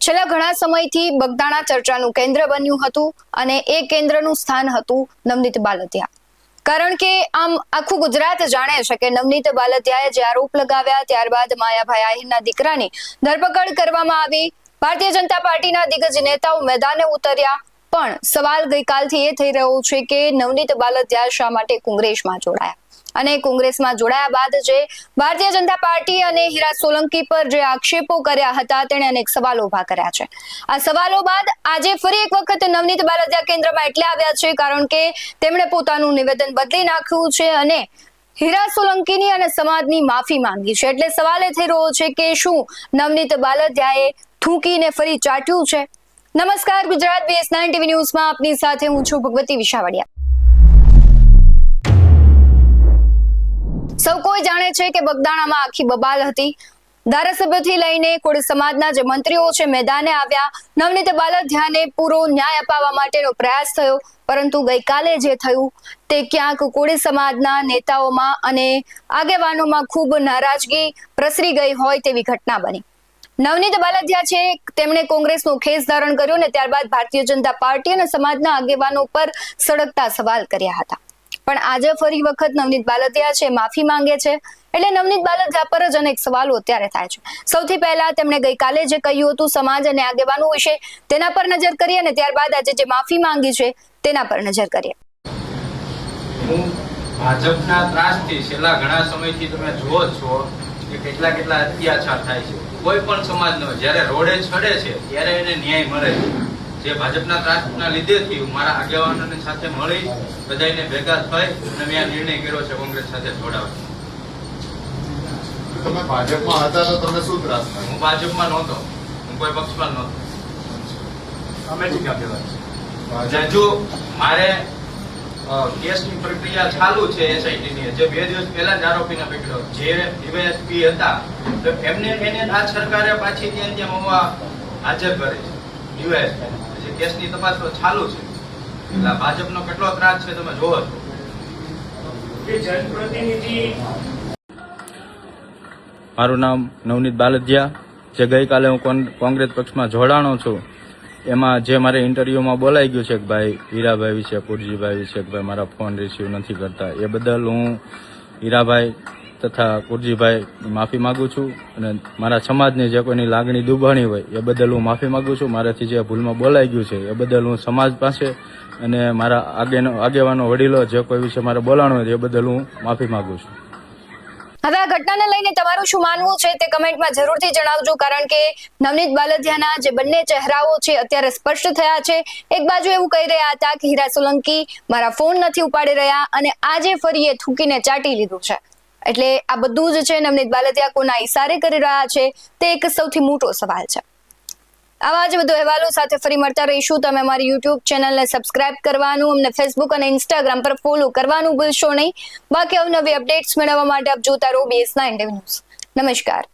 છેલ્લા ઘણા સમયથી બગદાણા ચર્ચાનું કેન્દ્ર બન્યું હતું અને એ કેન્દ્રનું સ્થાન હતું નવનીત બાલદિયા. કારણ કે આમ આખું ગુજરાત જાણે છે કે નવનીત બાલદિયાએ જે આરોપ લગાવ્યા ત્યારબાદ માયાભાઈ આહિરના દીકરાની ધરપકડ કરવામાં આવી. ભારતીય જનતા પાર્ટીના દિગ્ગજ નેતાઓ મેદાને ઉતર્યા, પણ સવાલ ગઈકાલથી એ થઈ રહ્યો છે કે નવનીત બાલદિયા શા માટે કોંગ્રેસમાં જોડાયા અને કોંગ્રેસમાં જોડાયા બાદ જે ભારતીય જનતા પાર્ટી અને હીરા સોલંકી પર જે આક્ષેપો કર્યા હતા તેણે અનેક સવાલો ઉભા કર્યા છે. આ સવાલો બાદ આજે ફરી એક વખત નવનીત બાલદિયા કેન્દ્રમાં એટલે આવ્યા છે કારણ કે તેમણે પોતાનું નિવેદન બદલી નાખ્યું છે અને હીરા સોલંકીની અને સમાજની માફી માંગી છે. એટલે સવાલ એ થઈ રહ્યો છે કે શું નવનીત બાલદિયાએ થૂંકીને ફરી ચાટ્યું છે? નમસ્કાર, ગુજરાત BS9 TV ન્યૂઝમાં આપની સાથે હું છું ભગવતી વિસાવડિયા. સૌ કોઈ જાણે છે કે બગદાણામાં આખી બબાલ હતી. ધારાસભ્યથી લઈને કોળી સમાજના જે મંત્રીઓ છે મેદાને આવ્યા. નવનીત બાલદિયાને પૂરો ન્યાય અપાવવા માટેનો પ્રયાસ થયો, પરંતુ ગઈકાલે જે થયું તે ક્યાંક કોળી સમાજના નેતાઓમાં અને આગેવાનોમાં ખૂબ નારાજગી પ્રસરી ગઈ હોય તેવી ઘટના બની. નવનીત બાલદિયા છે તેમણે કોંગ્રેસનું ખેસ ધારણ કર્યું અને ત્યારબાદ ભારતીય જનતા પાર્ટી અને સમાજના આગેવાનો પર સળગતા સવાલ કર્યા હતા. પણ આજે ફરી વખત નવનીત બાલદિયા છે માફી માંગે છે. એટલે નવનીત બાલદિયા પર જ અનેક સવાલો અત્યારે થાય છે. સૌથી પહેલા તેમણે ગઈકાલે જે કહ્યું હતું સમાજ અને આગેવાનો વિશે તેના પર નજર કરીએ અને ત્યારબાદ આજે જે માફી માંગી છે તેના પર નજર કરીએ. હું ભાજપના ત્રાસથી છેલ્લા ઘણા સમયથી તમે જુઓ છો કે કેટલા અત્યાચાર થાય છે. કોઈ પણ સમાજનો જ્યારે રોડે ચડે છે ત્યારે એને ન્યાય મળે છે. જે ભાજપના ત્રાસના લીધેથી મારા આગેવાનોની સાથે મળી બધાને ભેગા થઈ અને મેં આ નિર્ણય કર્યો છે કોંગ્રેસ સાથે જોડાવાનો. તમે ભાજપમાં હતા તો તમે શું ત્રાસ થાય? હું ભાજપમાં નહોતો, હું કોઈ પક્ષમાં નહોતો. અમે ટીકા કહેવાય જો મારે કેસની પ્રક્રિયા ચાલુ છે SITની. જે 2 દિવસ પહેલા જ આરોપીને પકડ્યો જે ડીવાયએસપી હતા તો એને આ સરકારે પાછી ત્યાં હાજર કરે છે ડીવાયએસપી. કેસની તપાસ તો ચાલુ છે. એટલે ભાજપનો કેટલો ત્રાસ છે તમે જોવો છો. મારું નામ નવનીત બાલદિયા, જે ગઈકાલે હું કોંગ્રેસ પક્ષમાં જોડાણો છું. એમાં જે મારે ઇન્ટરવ્યુમાં બોલાઈ ગયું છે કે ભાઈ હીરાભાઈ વિશે, કુરજીભાઈ વિશે કે ભાઈ મારા ફોન રિસીવ નથી કરતા, એ બદલ હું હીરાભાઈ તથા કુરજીભાઈ માફી માગું છું અને મારા સમાજની જે કોઈની લાગણી દુભાણી હોય એ બદલ હું માફી માગું છું. મારાથી જે ભૂલમાં બોલાઈ ગયું છે એ બદલ હું સમાજ પાસે અને મારા આગેવાનો વડીલો જે કોઈ વિશે મારે બોલાણું હોય એ બદલ હું માફી માગું છું. હવે આ ઘટનાને લઈને તમારું શું માનવું છે તે કમેન્ટમાં જરૂરથી જણાવજો, કારણ કે નવનીત બાલદિયાના જે બંને ચહેરાઓ છે અત્યારે સ્પષ્ટ થયા છે. એક બાજુ એવું કહી રહ્યા હતા કે હીરા સોલંકી મારા ફોન નથી ઉપાડી રહ્યા અને આજે ફરી એ થૂકીને ચાટી લીધું છે. એટલે આ બધું જ છે નવનીત બાલદિયા કોના ઈશારે કરી રહ્યા છે તે એક સૌથી મોટો સવાલ છે. આવા જ વધુ અહેવાલો સાથે ફરી મળતા રહીશું. તમે અમારી YouTube ચેનલને સબસ્ક્રાઇબ કરવાનું, અમને Facebook અને Instagram પર ફોલો કરવાનું ભૂલશો નહીં. બાકી અવનવી અપડેટ્સ મેળવવા માટે આપ જોતા રહો BS9 ન્યૂઝ. નમસ્કાર.